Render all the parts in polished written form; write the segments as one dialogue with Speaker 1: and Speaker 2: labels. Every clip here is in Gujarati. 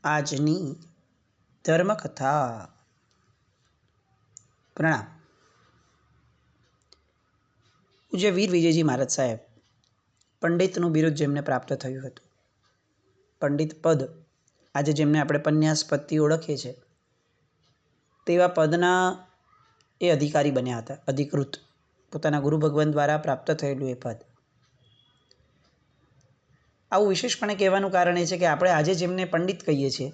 Speaker 1: આજની ધર્મકથા. પ્રણામ. પૂજ્ય વીર વિજયજી મહારાજ સાહેબ પંડિતનું બિરુદ જેમને પ્રાપ્ત થયું હતું, પંડિત પદ આજે જેમને આપણે પન્યાસપદથી ઓળખીએ છીએ તેવા પદના એ અધિકારી બન્યા હતા. અધિકૃત પોતાના ગુરુ ભગવાન દ્વારા પ્રાપ્ત થયેલું એ પદ. આવું વિશેષપણે કહેવાનું કારણ એ છે કે આપણે આજે જેમને પંડિત કહીએ છીએ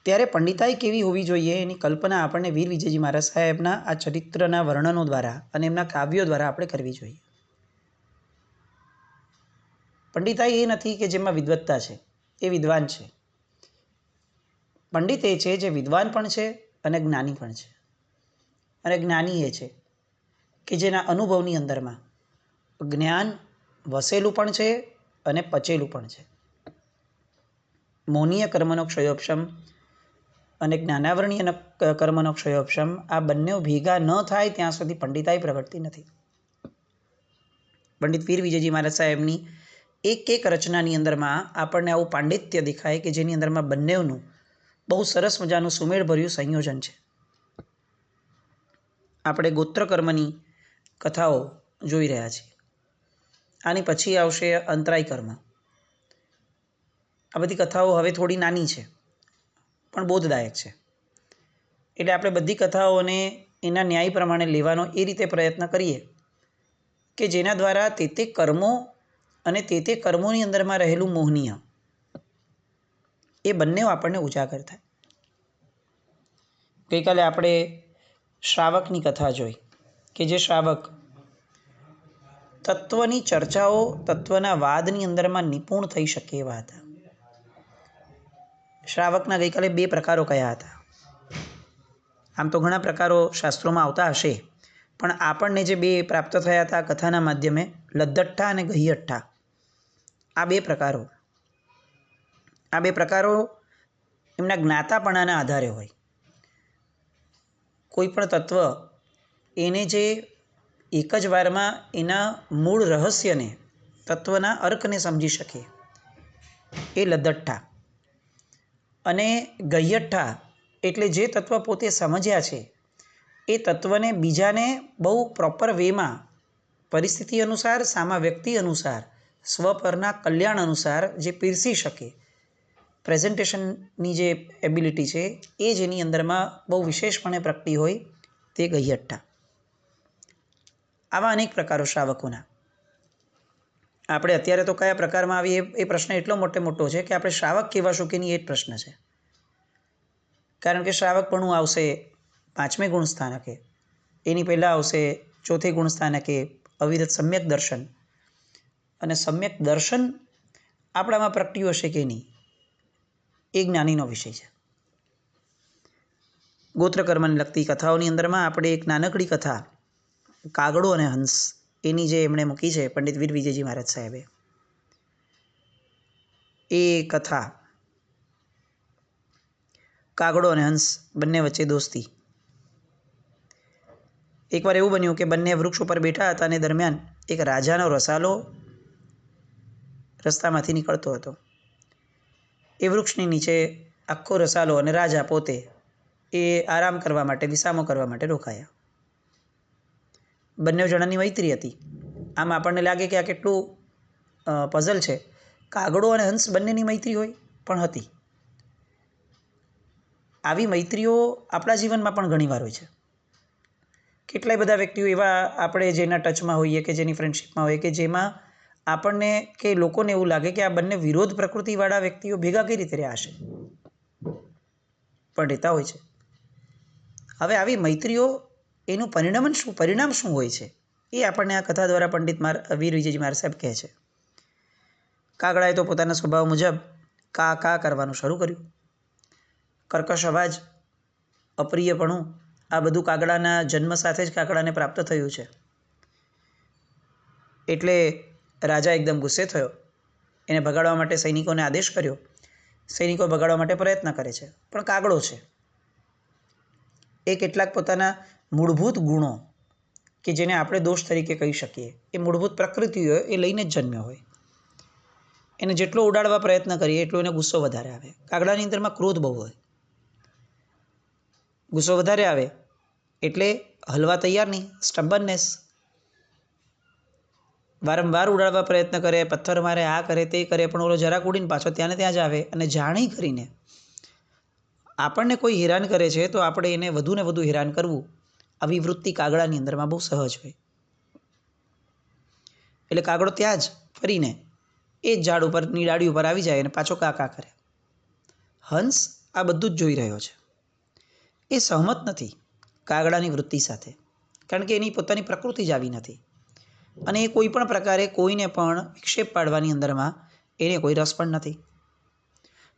Speaker 1: ત્યારે પંડિતાઈ કેવી હોવી જોઈએ એની કલ્પના આપણને વીર વિજયજી મહારાજ સાહેબના આ ચરિત્રના વર્ણનો દ્વારા અને એમના કાવ્યો દ્વારા આપણે કરવી જોઈએ. પંડિતાઈ એ નથી કે જેમાં વિદ્વત્તા છે, એ વિદ્વાન છે. પંડિત એ છે જે વિદ્વાન પણ છે અને જ્ઞાની પણ છે. અને જ્ઞાની એ છે કે જેના અનુભવની અંદરમાં જ્ઞાન વસેલું પણ છે અને પચેલું પણ છે. મૌનીય કર્મનો ક્ષયોપશમ અને જ્ઞાનાવરણીય કર્મનો ક્ષયોપશમ આ બંને ભેગા ન થાય ત્યાં સુધી પંડિતાઈ પ્રગટતી નથી. પંડિત વીર વિજયજી મહારાજ સાહેબની એક રચનાની અંદરમાં આપણને આવું પાંડિત્ય દેખાય કે જેની અંદરમાં બંનેનું બહુ સરસ મજાનું સુમેળભર્યું સંયોજન છે. આપણે ગોત્ર કર્મની કથાઓ જોઈ રહ્યા છીએ. આની પછી આવશે અંતરાય કર્મ. આ બધી કથાઓ હવે થોડી નાની છે પણ બોધદાયક છે. એટલે આપણે બધી કથાઓને એના ન્યાય પ્રમાણે લેવાનો એ રીતે પ્રયત્ન કરીએ કે જેના દ્વારા તે કર્મો અને તે કર્મોની અંદરમાં રહેલું મોહનીય એ બંને આપણને ઉજાગર થાય. ગઈકાલે આપણે શ્રાવકની કથા જોઈ કે જે શ્રાવક તત્વની ચર્ચાઓ, તત્વના વાદની અંદરમાં નિપુણ થઈ શકે એવા હતા. શ્રાવકના ગઈકાલે 2 પ્રકારો કયા હતા. આમ તો ઘણા પ્રકારો શાસ્ત્રોમાં આવતા હશે, પણ આપણને જે 2 પ્રાપ્ત થયા હતા કથાના માધ્યમે, લદ્દઠ્ઠા અને ગહિયઠ્ઠા, આ 2 પ્રકારો. આ 2 પ્રકારો એમના જ્ઞાતાપણાના આધારે હોય. કોઈ પણ તત્વ એને જે એક જ વારમાં એના મૂળ રહસ્યને, તત્વના અર્કને સમજી શકે એ લદ્દઠ્ઠા. અને ગહિયઠ્ઠા એટલે જે તત્વ પોતે સમજ્યા છે એ તત્વને બીજાને બહુ પ્રોપર વેમાં, પરિસ્થિતિ અનુસાર, સામા વ્યક્તિ અનુસાર, સ્વપરના કલ્યાણ અનુસાર જે પીરસી શકે, પ્રેઝન્ટેશનની જે એબિલિટી છે એ જેની અંદરમાં બહુ વિશેષપણે પ્રગટી હોય તે ગહિયઠ્ઠા. આવા અનેક પ્રકારો શ્રાવકોના. આપણે અત્યારે તો કયા પ્રકારમાં આવીએ એ પ્રશ્ન એટલો મોટો છે કે આપણે શ્રાવક કેવા શું કે નહીં એ જ પ્રશ્ન છે. કારણ કે શ્રાવકપણું આવશે 5મે ગુણ સ્થાનકે, એની પહેલાં આવશે 4થે ગુણ સ્થાનકે અવિરત સમ્યક દર્શન. અને સમ્યક દર્શન આપણામાં પ્રગટ્યું હશે કે નહીં એ જ્ઞાનીનો વિષય છે. ગોત્રકર્મને લગતી કથાઓની અંદરમાં આપણે એક નાનકડી કથા કાગડો અને હંસ એની જે એમણે મૂકી છે પંડિત વીર વિજયજી મહારાજ સાહેબે, એ કથા કાગડો અને હંસ બંને વચ્ચે દોસ્તી. એકવાર એવું બન્યું કે બંને વૃક્ષ ઉપર બેઠા હતા અને દરમિયાન એક રાજાનો રસાલો રસ્તામાંથી નીકળતો હતો. એ વૃક્ષની નીચે આખો રસાલો અને રાજા પોતે એ આરામ કરવા માટે, વિસામો કરવા માટે રોકાયા. બંને જણાની મૈત્રી હતી. આમ આપણને લાગે કે આ કેટલું પઝલ છે. કાગડો અને હંસ બંનેની મૈત્રી હોય, પણ હતી. આવી મૈત્રીઓ આપણા જીવનમાં પણ ઘણીવાર હોય છે. કેટલાય બધા વ્યક્તિઓ એવા આપણે જેના ટચમાં હોઈએ કે જેની ફ્રેન્ડશિપમાં હોય કે જેમાં આપણને કે લોકોને એવું લાગે કે આ બંને વિરોધ પ્રકૃતિવાળા વ્યક્તિઓ ભેગા કઈ રીતે રહ્યા હશે, પણ રહેતા હોય છે. હવે આવી મૈત્રીઓ એનું પરિણામ શું હોય છે એ આપણને આ કથા દ્વારા પંડિત વીર વિજયજી મહારાજ સાહેબ કહે છે. કાગડાએ તો પોતાના સ્વભાવ મુજબ કા કા કરવાનું શરૂ કર્યું. કર્કશ અવાજ, અપ્રિયપણું, આ બધું કાગડાના જન્મ સાથે જ કાગડાને પ્રાપ્ત થયું છે. એટલે રાજા એકદમ ગુસ્સે થયો. એને ભગાડવા માટે સૈનિકોને આદેશ કર્યો. સૈનિકો ભગાડવા માટે પ્રયત્ન કરે છે, પણ કાગડો છે એ કેટલાક પોતાના મૂળભૂત ગુણો કે જેને આપણે દોષ તરીકે કહી શકીએ, એ મૂળભૂત પ્રકૃતિઓ એ લઈને જ જન્મ્યો હોય. એને જેટલો ઉડાડવા પ્રયત્ન કરીએ એટલો એને ગુસ્સો વધારે આવે. કાગડાની અંદરમાં ક્રોધ બહુ હોય. ગુસ્સો વધારે આવે એટલે હલવા તૈયાર નહીં, સ્ટબનનેસ. વારંવાર ઉડાડવા પ્રયત્ન કરે, પથ્થર મારે, આ કરે તે કરે, પણ ઓલો જરાક ઉડીને પાછો ત્યાં ને ત્યાં જ આવે. અને જાણી કરીને આપણને કોઈ હેરાન કરે છે તો આપણે એને વધુ ને વધુ હેરાન કરવું, આવી વૃત્તિ કાગડાની અંદરમાં બહુ સહજ હોય. એટલે કાગડો ત્યાં જ ફરીને એ જ ઝાડ ઉપરની ડાળી ઉપર આવી જાય અને પાછો કાકા કરે. હંસ આ બધું જ જોઈ રહ્યો છે. એ સહમત નથી કાગડાની વૃત્તિ સાથે, કારણ કે એની પોતાની પ્રકૃતિ જ આવી નથી અને એ કોઈ પણ પ્રકારે કોઈને પણ વિક્ષેપ પાડવાની અંદરમાં એને કોઈ રસ પણ નથી.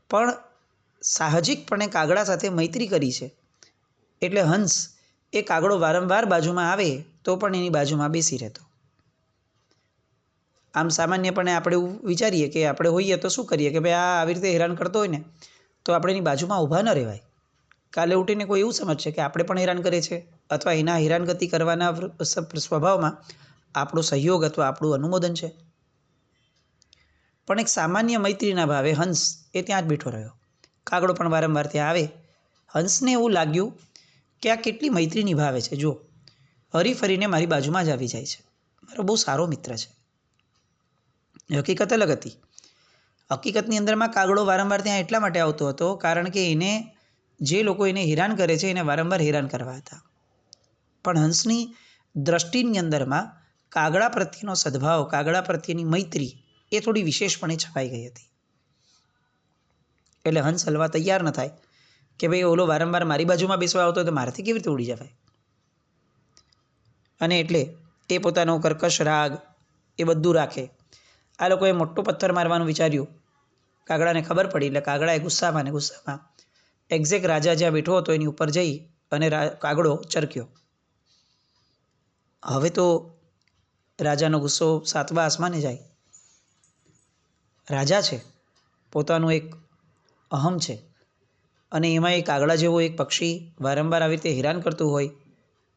Speaker 1: પણ સાહજિકપણે કાગડા સાથે મૈત્રી કરી છે એટલે હંસ એ કાગડો વારંવાર બાજુમાં આવે તો પણ એની બાજુમાં બેસી રહેતો. આમ સામાન્યપણે આપણે એવું વિચારીએ કે આપણે હોઈએ તો શું કરીએ કે ભાઈ આ આવી રીતે હેરાન કરતો હોય ને તો આપણે એની બાજુમાં ઊભા ન રહેવાય. કાલે ઉઠીને કોઈ એવું સમજશે કે આપણે પણ હેરાન કરે છે અથવા એના હેરાનગતિ કરવાના સ્વભાવમાં આપણો સહયોગ અથવા આપણું અનુમોદન છે. પણ એક સામાન્ય મૈત્રીના ભાવે હંસ એ ત્યાં જ બેઠો રહ્યો. કાગડો પણ વારંવાર ત્યાં આવે. હંસને એવું લાગ્યું કે આ કેટલી મૈત્રી નિભાવે છે, જો હરી ફરીને મારી બાજુમાં જ આવી જાય છે, મારો બહુ સારો મિત્ર છે. હકીકત અલગ હતી. હકીકતની અંદરમાં કાગડો વારંવાર ત્યાં એટલા માટે આવતો હતો કારણ કે એને જે લોકો એને હેરાન કરે છે એને વારંવાર હેરાન કરવા હતા. પણ હંસની દ્રષ્ટિની અંદરમાં કાગડા પ્રત્યેનો સદભાવ, કાગડા પ્રત્યેની મૈત્રી એ થોડી વિશેષપણે છવાઈ ગઈ હતી. એટલે હંસ હલવા તૈયાર ન થાય કે ભાઈ ઓલો વારંવાર મારી બાજુમાં બેસવા આવતો હોય તો મારાથી કેવી રીતે ઉડી જવાય. અને એટલે એ પોતાનો કર્કશ રાગ એ બધું રાખે. આ લોકોએ મોટો પથ્થર મારવાનું વિચાર્યું. કાગડાને ખબર પડી એટલે કાગડાએ ગુસ્સામાં એક્ઝેક્ટ રાજા જ્યાં બેઠો હતો એની ઉપર જઈ અને કાગડો ચરક્યો. હવે તો રાજાનો ગુસ્સો 7મા આસમાને જાય. રાજા છે, પોતાનું એક અહમ છે અને એમાં એ કાગડા જેવો એક પક્ષી વારંવાર આવી રીતે હેરાન કરતું હોય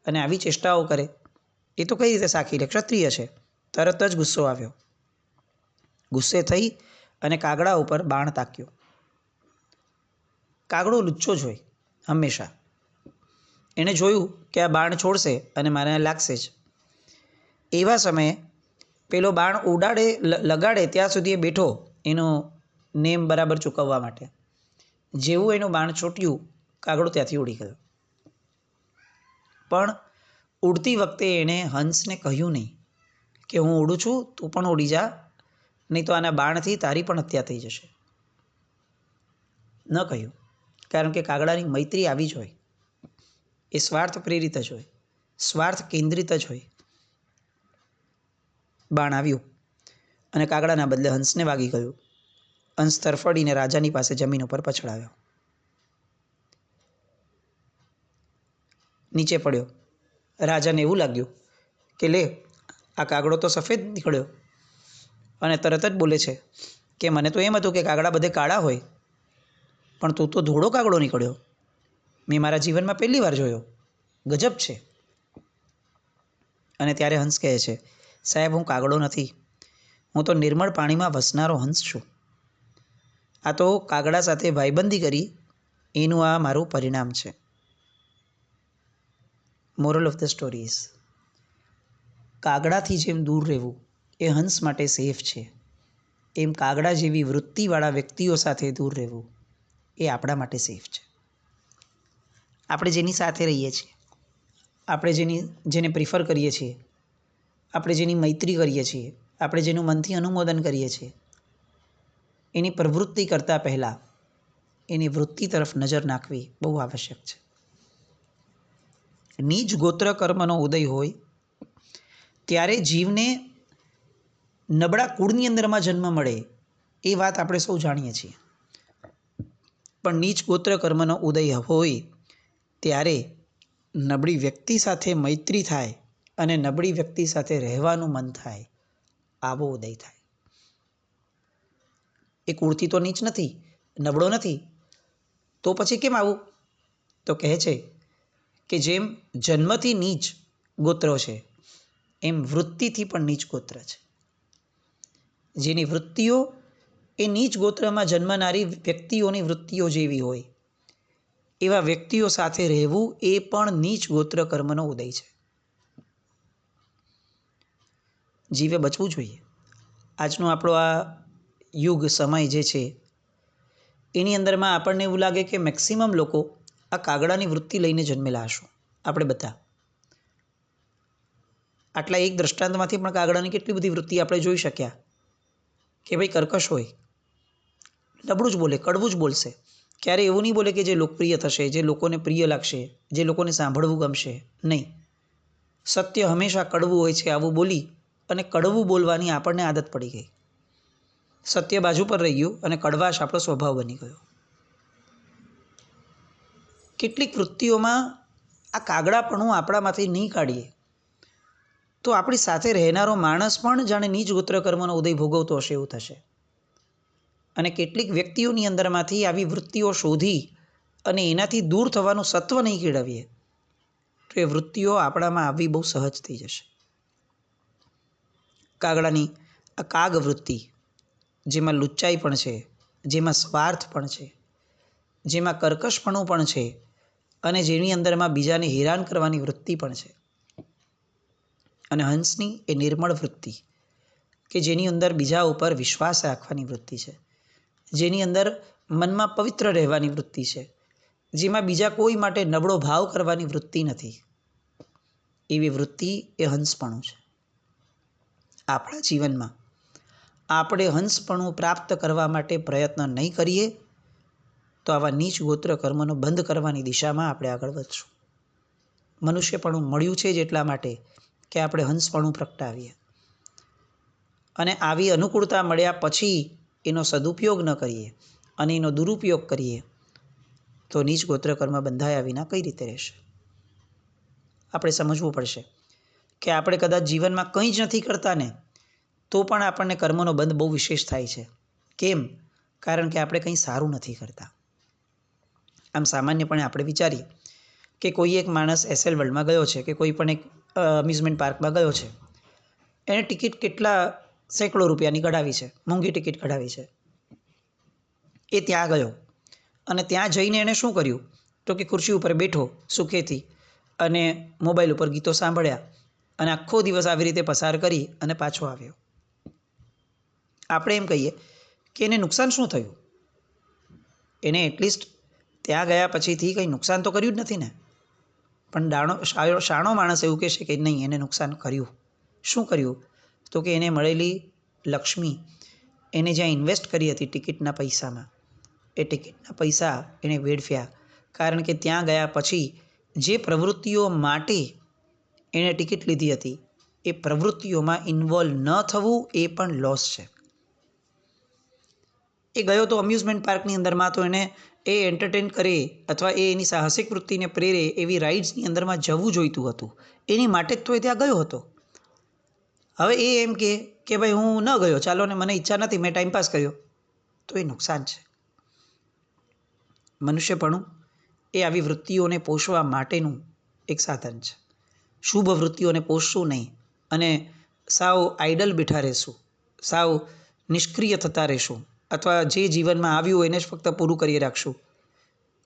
Speaker 1: અને આવી ચેષ્ટાઓ કરે એ તો કઈ રીતે સાખી લે, ક્ષત્રિય છે. તરત જ ગુસ્સો આવ્યો. ગુસ્સે થઈ અને કાગડા ઉપર બાણ તાક્યો. કાગડો લુચ્ચો જ હોય હંમેશા. એણે જોયું કે આ બાણ છોડશે અને મારે લાગશે જ. એવા સમયે પેલો બાણ લગાડે ત્યાં સુધી એ બેઠો એનો નેમ બરાબર ચૂકવવા માટે. જેવું એનું બાણ છૂટ્યું કાગડો ત્યાંથી ઉડી ગયો. પણ ઉડતી વખતે એણે હંસને કહ્યું નહીં કે હું ઉડું છું, તું પણ ઉડી જા, નહીં તો આના બાણથી તારી પણ હત્યા થઈ જશે. ન કહ્યું, કારણ કે કાગડાની મૈત્રી આવી જ હોય. એ સ્વાર્થ પ્રેરિત જ હોય, સ્વાર્થ કેન્દ્રિત જ હોય. બાણ આવ્યું અને કાગડાના બદલે હંસને વાગી ગયું. હંસ તરફડીને રાજાની પાસે જમીન ઉપર પછડાયો. નીચે પડ્યો. રાજાને એવું લાગ્યું કે લે, આ કાગડો તો સફેદ નીકળ્યો અને તરત જ બોલે છે કે મને તો એમ હતું કે કાગડા બધે કાળા હોય, પણ તું તો ધોળો કાગડો નીકળ્યો. મેં મારા જીવનમાં પહેલી વાર જોયો. ગજબ છે. અને ત્યારે હંસ કહે છે, સાહેબ હું કાગડો નથી, હું તો નિર્મળ પાણીમાં વસનારો હંસ છું. આ તો કાગડા સાથે ભાઈબંધી કરી એનું આ મારું પરિણામ છે. Moral of the story is, કાગડાથી જેમ દૂર રહેવું એ હંસ માટે સેફ છે, એમ કાગડા જેવી વૃત્તિવાળા વ્યક્તિઓ સાથે દૂર રહેવું એ આપણા માટે સેફ છે. આપણે જેની સાથે રહીએ છીએ, આપણે જેને પ્રિફર કરીએ છીએ, આપણે જેની મૈત્રી કરીએ છીએ, આપણે જેનું મનથી અનુમોદન કરીએ છીએ, એની પ્રવૃત્તિ કરતાં પહેલાં એની વૃત્તિ તરફ નજર નાખવી બહુ આવશ્યક છે. નીચ ગોત્ર કર્મનો ઉદય હોય ત્યારે જીવને નબળા કુળની અંદરમાં જન્મ મળે એ વાત આપણે સૌ જાણીએ છીએ. પણ નીચ ગોત્ર કર્મનો ઉદય હોય ત્યારે નબળી વ્યક્તિ સાથે મૈત્રી થાય અને નબળી વ્યક્તિ સાથે રહેવાનું મન થાય, આવો ઉદય થાય. એ કુળથી તો નીચ નથી, નબળો નથી, તો પછી કેમ આવું? તો કહે છે કે જેમ જન્મથી નીચ ગોત્રો છે એમ વૃત્તિથી પણ નીચ ગોત્ર છે. જેની વૃત્તિઓ એ નીચ ગોત્રમાં જન્મનારી વ્યક્તિઓની વૃત્તિઓ જેવી હોય. એવા વ્યક્તિઓ સાથે રહેવું એ પણ નીચ ગોત્ર કર્મનો ઉદય છે. જીવે બચવું જોઈએ. આજનો આપણો આ યુગ સમય જે છે એની અંદરમાં આપણને એવું લાગે કે મેક્સિમમ લોકો આ કાગડાની વૃત્તિ લઈને જન્મેલા હશું. આપણે બધા આટલા એક દ્રષ્ટાંતમાંથી પણ કાગડાની કેટલી બધી વૃત્તિ આપણે જોઈ શક્યા કે ભાઈ કર્કશ હોય, નબળું જ બોલે, કડવું જ બોલશે. ક્યારે એવું નહીં બોલે કે જે લોકપ્રિય થશે, જે લોકોને પ્રિય લાગશે, જે લોકોને સાંભળવું ગમશે. નહીં, સત્ય હંમેશા કડવું હોય છે. આવું બોલી અને કડવું બોલવાની આપણને આદત પડી ગઈ. સત્ય બાજુ પર રહી ગયું અને કડવાશ આપણો સ્વભાવ બની ગયો. કેટલીક વૃત્તિઓમાં આ કાગડાપણું આપણામાંથી નહીં કાઢીએ તો આપણી સાથે રહેનારો માણસ પણ જાણે નીચ ગોત્ર કર્મનો ઉદય ભોગવતો હશે એવું થશે. અને કેટલીક વ્યક્તિઓની અંદરમાંથી આવી વૃત્તિઓ શોધી અને એનાથી દૂર થવાનું સત્વ નહીં કેળવીએ તો એ વૃત્તિઓ આપણામાં આવવી બહુ સહજ થઈ જશે. કાગડાની આ કાગ વૃત્તિ, જેમાં લુચ્ચાઈ પણ છે, જેમાં સ્વાર્થ પણ છે, જેમાં કર્કશપણું પણ છે અને જેની અંદરમાં બીજાને હેરાન કરવાની વૃત્તિ પણ છે. અને હંસની એ નિર્મળ વૃત્તિ કે જેની અંદર બીજા ઉપર વિશ્વાસ રાખવાની વૃત્તિ છે, જેની અંદર મનમાં પવિત્ર રહેવાની વૃત્તિ છે, જેમાં બીજા કોઈ માટે નબળો ભાવ કરવાની વૃત્તિ નથી. એવી વૃત્તિ એ હંસપણું છે. આપણા જીવનમાં આપણે હંસપણું પ્રાપ્ત કરવા માટે પ્રયત્ન નહીં કરીએ તો આવા નીચ ગોત્ર કર્મનો બંધ કરવાની દિશામાં આપણે આગળ વધશું. મનુષ્યપણું મળ્યું છે જ એટલા માટે કે આપણે હંસપણું પ્રગટાવીએ અને આવી અનુકૂળતા મળ્યા પછી એનો સદુપયોગ ન કરીએ અને એનો દુરુપયોગ કરીએ તો નીચ ગોત્ર કર્મ બંધાયા વિના કઈ રીતે રહેશે? આપણે સમજવું પડશે કે આપણે કદાચ જીવનમાં કંઈ જ નથી કરતા ને તો પણ આપણને કર્મનો બંધ બહુ વિશેષ થાય છે. કેમ? કારણ કે આપણે કંઈ સારું નથી કરતા. આમ સામાન્યપણે આપણે વિચારીએ કે કોઈ એક માણસ એસએલ વર્લ્ડમાં ગયો છે કે કોઈ પણ એક અમ્યુઝમેન્ટ પાર્કમાં ગયો છે. એણે ટિકિટ કેટલા સેંકડો રૂપિયાની કઢાવી છે, મોંઘી ટિકિટ કઢાવી છે. એ ત્યાં ગયો અને ત્યાં જઈને એણે શું કર્યું તો કે ખુરશી ઉપર બેઠો સુખેથી અને મોબાઈલ ઉપર ગીતો સાંભળ્યા અને આખો દિવસ આવી રીતે પસાર કરી અને પાછો આવ્યો. આપણે એમ કહીએ કે એને નુકસાન શું થયું? એને એટલીસ્ટ ત્યાં ગયા પછીથી કંઈ નુકસાન તો કર્યું જ નથી ને. પણ શાણો માણસ એવું કહેશે કે નહીં, એને નુકસાન કર્યું. શું કર્યું? તો કે એને મળેલી લક્ષ્મી એને જ્યાં ઇન્વેસ્ટ કરી હતી ટિકિટના પૈસામાં, એ ટિકિટના પૈસા એણે વેડફ્યા. કારણ કે ત્યાં ગયા પછી જે પ્રવૃત્તિઓ માટે એણે ટિકિટ લીધી હતી એ પ્રવૃત્તિઓમાં ઇન્વોલ્વ ન થવું એ પણ લોસ છે. એ ગયો તો અમ્યુઝમેન્ટ પાર્કની અંદરમાં તો એને એ એન્ટરટેન કરે અથવા એ એની સાહસિક વૃત્તિને પ્રેરે એવી રાઇડ્સની અંદરમાં જવું જોઈતું હતું. એની માટે જ તો એ ત્યાં ગયો હતો. હવે એ એમ કે ભાઈ હું ન ગયો, ચાલો ને મને ઈચ્છા નથી, મેં ટાઈમપાસ કર્યો, તો એ નુકસાન છે. મનુષ્યપણું એ આવી વૃત્તિઓને પોષવા માટેનું એક સાધન છે. શુભ વૃત્તિઓને પોષશું નહીં અને સાવ આઇડલ બેઠા રહેશું, સાવ નિષ્ક્રિય થતા રહેશું અથવા જે જીવનમાં આવ્યું એને જ ફક્ત પૂરું કરી રાખશું.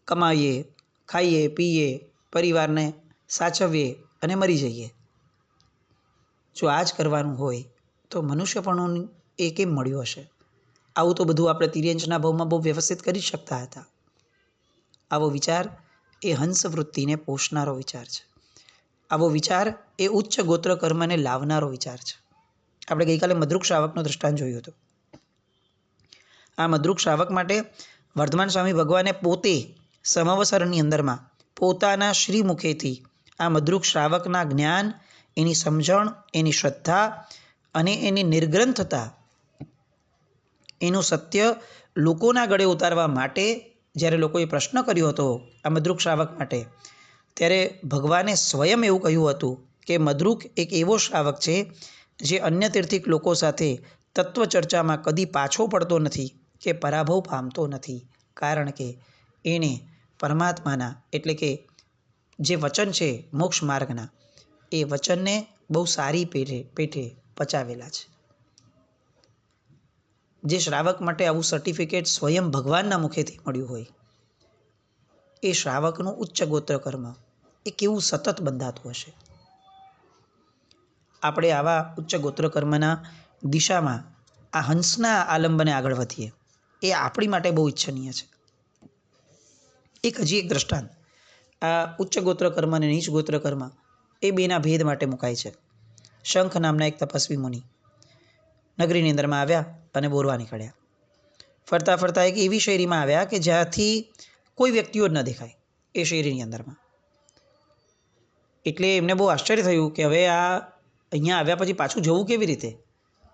Speaker 1: કમાઈએ, ખાઈએ, પીએ, પરિવારને સાચવીએ અને મરી જઈએ. જો આ જ કરવાનું હોય તો મનુષ્યપણું એ કેમ મળ્યું હશે? આવું તો બધું આપણે તિર્યંચના ભાવમાં બહુ વ્યવસ્થિત કરી શકતા હતા. આવો વિચાર એ હંસવૃત્તિને પોષનારો વિચાર છે. આવો વિચાર એ ઉચ્ચ ગોત્ર કર્મને લાવનારો વિચાર છે. આપણે ગઈકાલે મદ્રુક શ્રાવકનું દૃષ્ટાંત જોયું હતું. આ મદ્રુક શ્રાવક માટે વર્ધમાન સ્વામી ભગવાને પોતે સમવસરની અંદરમાં પોતાના શ્રી મુખેથી આ મદ્રુક શ્રાવકના જ્ઞાન, એની સમજણ, એની શ્રદ્ધા અને એની નિર્ગ્રંથતા, એનું સત્ય લોકોના ગળે ઉતારવા માટે જ્યારે લોકોએ પ્રશ્ન કર્યો હતો આ મદ્રુક શ્રાવક માટે, ત્યારે ભગવાને સ્વયં એવું કહ્યું હતું કે મદ્રુક એક એવો શ્રાવક છે જે અન્ય તીર્થિક લોકો સાથે તત્વચર્ચામાં કદી પાછો પડતો નથી કે પરાભવ પામતો નથી. કારણ કે એણે પરમાત્માના એટલે કે જે વચન છે મોક્ષ માર્ગના, એ વચનને બહુ સારી પેઠે પચાવેલા છે. જે શ્રાવક માટે આવું સર્ટિફિકેટ સ્વયં ભગવાનના મુખેથી મળ્યું હોય, એ શ્રાવકનું ઉચ્ચ ગોત્ર કર્મ એ કેવું સતત બંધાતું હશે. આપણે આવા ઉચ્ચ ગોત્ર કર્મના દિશામાં આ હંસના આલંબને આગળ વધીએ, એ આપણી માટે બહુ ઈચ્છનીય છે. હજી એક દ્રષ્ટાંત આ ઉચ્ચ ગોત્ર કર્મ અને નીચ ગોત્ર કર્મ એ બેના ભેદ માટે મુકાય છે. શંખ નામના એક તપસ્વી મુનિ નગરીની અંદરમાં આવ્યા અને બોરવા નીકળ્યા. ફરતા ફરતા એક એવી શેરીમાં આવ્યા કે જ્યાંથી કોઈ વ્યક્તિઓ જ ન દેખાય એ શેરીની અંદરમાં. એટલે એમને બહુ આશ્ચર્ય થયું કે હવે આ અહીંયા આવ્યા પછી પાછું જવું કેવી રીતે?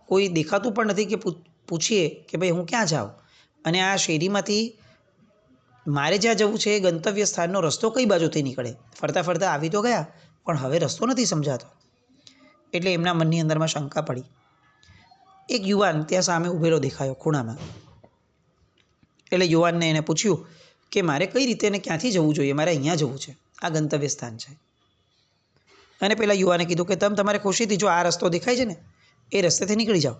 Speaker 1: કોઈ દેખાતું પણ નથી કે પૂછીએ કે ભાઈ હું ક્યાં જાઉં, અને આ શેરીમાંથી મારે જ્યાં જવું છે એ ગંતવ્ય સ્થાનનો રસ્તો કઈ બાજુથી નીકળે? ફરતા ફરતા આવી તો ગયા, પણ હવે રસ્તો નથી સમજાતો. એટલે એમના મનની અંદરમાં શંકા પડી. એક યુવાન ત્યાં સામે ઊભેલો દેખાયો ખૂણામાં. એટલે યુવાનને એને પૂછ્યું કે મારે કઈ રીતે અને ક્યાંથી જવું જોઈએ? મારે અહીંયા જવું છે, આ ગંતવ્ય સ્થાન છે. અને પેલા યુવાને કીધું કે તમારે ખુશીથી જો આ રસ્તો દેખાય છે ને એ રસ્તેથી નીકળી જાઓ.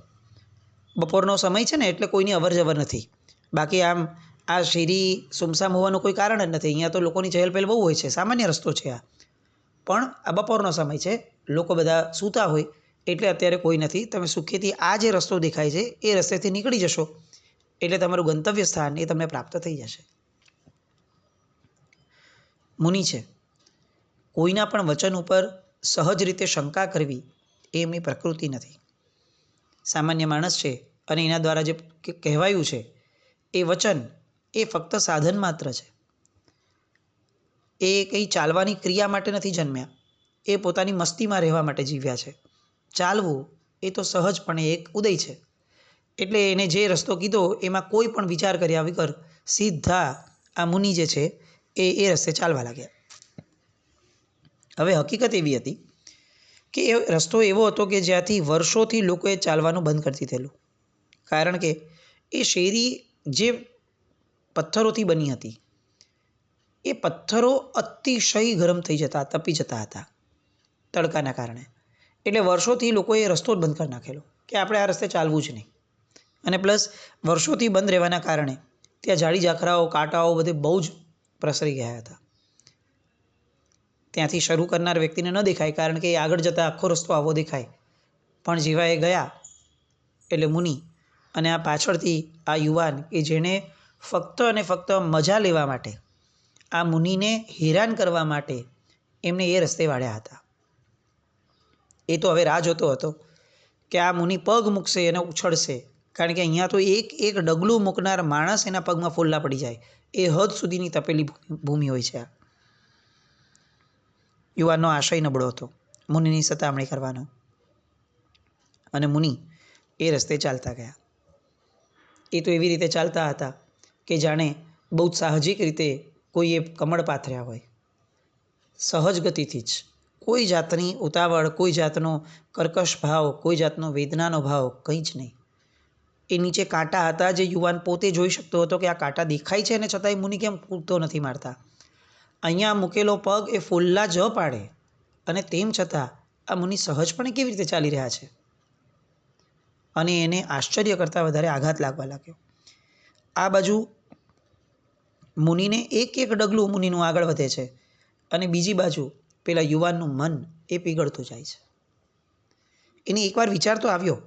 Speaker 1: બપોરનો સમય છે ને એટલે કોઈની અવર જવર નથી. બાકી આમ આ શેરી સુમસામ હોવાનું કોઈ કારણ જ નથી. અહીંયા તો લોકોની ચહેલપહેલ બહુ હોય છે, સામાન્ય રસ્તો છે આ. પણ આ બપોરનો સમય છે, લોકો બધા સૂતા હોય એટલે અત્યારે કોઈ નથી. તમે સુખેથી આ જે રસ્તો દેખાય છે એ રસ્તેથી નીકળી જશો એટલે તમારું ગંતવ્ય સ્થાન એ તમને પ્રાપ્ત થઈ જશે. મુનિ છે, કોઈના પણ વચન ઉપર સહજ રીતે શંકા કરવી એ એમની પ્રકૃતિ નથી. સામાન્ય માણસ છે અને એના દ્વારા જે કહેવાયું છે એ વચન એ ફક્ત સાધન માત્ર છે. એ કંઈ ચાલવાની ક્રિયા માટે નથી જન્મ્યા, એ પોતાની મસ્તીમાં રહેવા માટે જીવ્યા છે. ચાલવું એ તો સહજપણે એક ઉદય છે. એટલે એને જે રસ્તો કીધો એમાં કોઈ પણ વિચાર કર્યા વગર સીધા આ મુનિ જે છે એ રસ્તે ચાલવા લાગ્યા. હવે હકીકત એવી હતી કે એ રસ્તો એવો હતો કે જ્યાંથી વર્ષોથી લોકોએ ચાલવાનું બંધ કરી દીધેલું. કારણ કે એ શેરી જે પથ્થરોથી બની હતી, એ પથ્થરો અતિશય ગરમ થઈ જતા, તપી જતા હતા તડકાના કારણે. એટલે વર્ષોથી લોકોએ રસ્તો જ બંધ કરી નાખેલો કે આપણે આ રસ્તે ચાલવું જ નહીં. અને પ્લસ વર્ષોથી બંધ રહેવાના કારણે ત્યાં ઝાડી ઝાખરાઓ, કાંટાઓ બધે બહુ જ પ્રસરી ગયા હતા. ત્યાંથી શરૂ કરનાર વ્યક્તિને ન દેખાય, કારણ કે એ આગળ જતાં આખો રસ્તો આવો દેખાય. પણ જેવા એ ગયા એટલે મુનિ અને આ પાછળથી આ યુવાન કે જેણે ફક્ત અને ફક્ત મજા લેવા માટે, આ મુનિને હેરાન કરવા માટે એમને એ રસ્તે વાળ્યા હતા. એ તો હવે રાહ જોતો હતો કે આ મુનિ પગ મૂકશે અને ઉછળશે. કારણ કે અહીંયા તો એક એક ડગલું મૂકનાર માણસ એના પગમાં ફોલ્લા પડી જાય, એ હદ સુધીની તપેલી ભૂમિ હોય છે આ. યુવાનનો આશય નબળો હતો મુનિની સતામણી કરવાનો, અને મુનિ એ રસ્તે ચાલતા ગયા. એ તો એવી રીતે ચાલતા હતા કે જાણે બહુ જ સાહજિક રીતે કોઈએ કમળ પાથર્યા હોય. સહજ ગતિથી જ, કોઈ જાતની ઉતાવળ, કોઈ જાતનો કર્કશ ભાવ, કોઈ જાતનો વેદનાનો ભાવ, કંઈ જ નહીં. એ નીચે કાંટા હતા જે યુવાન પોતે જોઈ શકતો હતો કે આ કાંટા દેખાય છે અને છતાંય મુનિ કેમ કૂદતો નથી મારતા. અહીંયા મૂકેલો પગ એ ફોલ્લા જ પાડે અને તેમ છતાં આ મુનિ સહજપણે કેવી રીતે ચાલી રહ્યા છે. અને એને આશ્ચર્ય કરતાં વધારે આઘાત લાગવા લાગ્યો. આ બાજુ મુનિને એક એક ડગલું મુનિનું આગળ વધે છે અને બીજી બાજુ પેલા યુવાનનું મન એ પીગળતું જાય છે. એને એકવાર વિચાર તો આવ્યો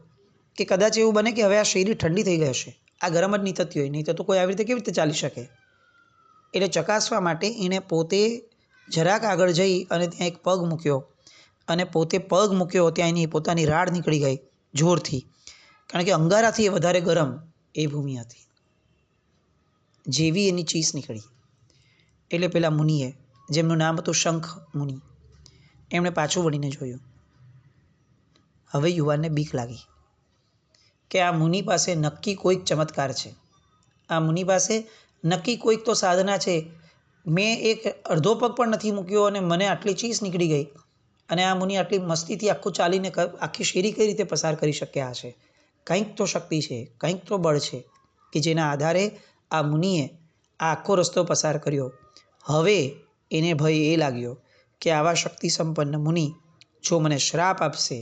Speaker 1: કે કદાચ એવું બને કે હવે આ શેરી ઠંડી થઈ ગઈ હશે, આ ગરમ જ નહીં થતી હોય, નહીં તો કોઈ આવી રીતે કેવી રીતે ચાલી શકે. એટલે ચકાસવા માટે એણે પોતે જરાક આગળ જઈ અને ત્યાં એક પગ મૂક્યો, અને પોતે પગ મૂક્યો ત્યાં એની પોતાની રાડ નીકળી ગઈ જોરથી. કારણ કે અંગારાથી એ વધારે ગરમ એ ભૂમિ હતી. જેવી એની ચીસ નીકળી એટલે પેલા મુનિએ, જેમનું નામ હતું શંખ મુનિ, એમણે પાછું વળીને જોયું. હવે યુવાનને બીક લાગી કે આ મુનિ પાસે નક્કી કોઈક ચમત્કાર છે, આ મુનિ પાસે નક્કી કોઈક તો સાધના છે. મેં એક અડધો પગ પણ નથી મૂક્યો અને મને આટલી ચીસ નીકળી ગઈ, અને આ મુનિ આટલી મસ્તીથી આખું ચાલીને આખી શેરી કઈ રીતે પસાર કરી શક્યા હશે. કંઈક તો શક્તિ છે, કંઈક તો બળ છે કે જેના આધારે આ મુનિએ આ આખો રસ્તો પસાર કર્યો. હવે એને ભય એ લાગ્યો કે આવા શક્તિ સંપન્ન મુનિ જો મને શ્રાપ આપશે,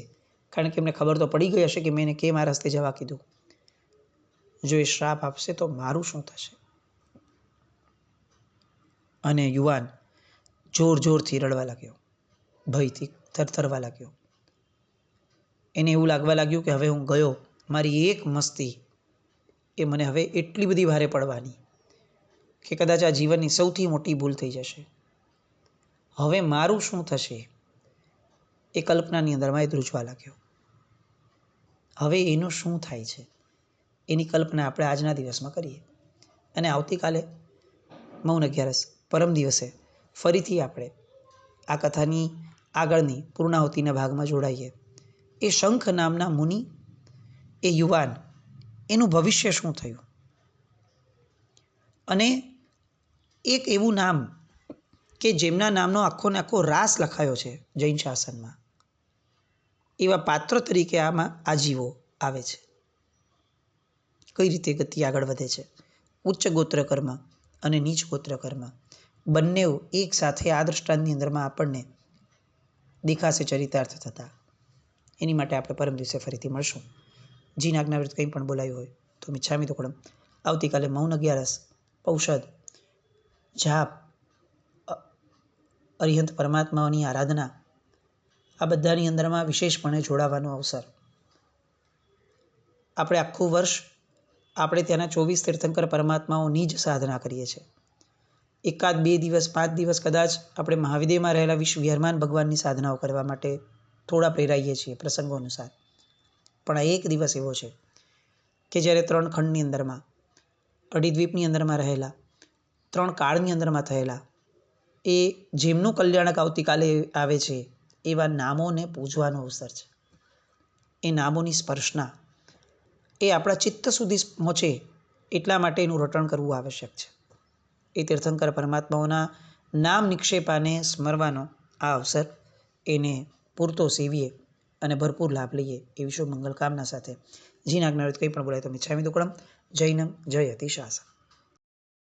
Speaker 1: કારણ કે એમને ખબર તો પડી ગઈ હશે કે મેં એને કેમ આ રસ્તે જવા કીધું, જો એ શ્રાપ આપશે તો મારું શું થશે? અને યુવાન જોર જોરથી રડવા લાગ્યો, ભયથી થરથરવા લાગ્યો. એને એવું લાગવા લાગ્યું કે હવે હું ગયો, મારી એક મસ્તી એ મને હવે એટલી બધી ભારે પડવાની કે કદાચ આ જીવનની સૌથી મોટી ભૂલ થઈ જશે. હવે મારું શું થશે? એ કલ્પનાની અંદરમાં એ ધ્રુજવા લાગ્યો. હવે એનું શું થાય છે એની કલ્પના આપણે આજના દિવસમાં કરીએ. અને આવતીકાલે મૌન 11 પરમ દિવસે ફરીથી આપણે આ કથાની આગળની પૂર્ણાહુતિના ભાગમાં જોડાઈએ. એ શંખ નામના મુનિ, એ યુવાન, એનું ભવિષ્ય શું થયું? અને એક એવું નામ કે જેમના નામનો આખો ને આખો રાસ લખાયો છે જૈન શાસનમાં, એવા પાત્ર તરીકે આમાં આજીવો આવે છે. કઈ રીતે ગતિ આગળ વધે છે? ઉચ્ચ ગોત્ર કર્મ અને નીચ ગોત્ર કર્મ બંને એક સાથે આ દૃષ્ટાંતની અંદરમાં આપણને દેખાશે ચરિતાર્થ થતા. એની માટે આપણે પરમ દિવસે ફરીથી મળશું. જીન આજ્ઞા વિરુદ્ધ કંઈ પણ બોલાયું હોય તો મિચ્છામિ દુક્કડમ. આવતીકાલે મૌન 11, ઔષધ, જાપ, અરિહંત પરમાત્માઓની આરાધના, આ બધાની અંદરમાં વિશેષપણે જોડાવાનો અવસર. આપણે આખું વર્ષ આપણે ત્યાંના 24 તીર્થંકર પરમાત્માઓની જ સાધના કરીએ છીએ. 1, 2 દિવસ, 5 દિવસ કદાચ આપણે મહાવિદેયમાં રહેલા વિશ્વ વિહરમાન ભગવાનની સાધનાઓ કરવા માટે થોડા પ્રેરાઈએ છીએ પ્રસંગો અનુસાર. પણ આ એક દિવસ એવો છે કે જ્યારે 3 ખંડની અંદરમાં, અઢી દ્વીપની અંદરમાં રહેલા, 3 કાળની અંદરમાં થયેલા એ જેમનું કલ્યાણક આવતીકાલે આવે છે એવા નામોને પૂજવાનો અવસર છે. એ નામોની સ્પર્શના એ આપણા ચિત્ત સુધી પહોંચે એટલા માટે એનું રટણ કરવું આવશ્યક છે. એ તીર્થંકર પરમાત્માઓના નામ નિક્ષેપાને સ્મરવાનો આ અવસર, એને પૂરતો સેવીએ અને ભરપૂર લાભ લઈએ એ વિશ્વ મંગલ કામના સાથે જીન આજ્ઞા વિરુદ્ધ કંઈ પણ બોલાય તો મિચ્છામિ દુક્કડમ. જૈનમ જયતિ શાસનમ.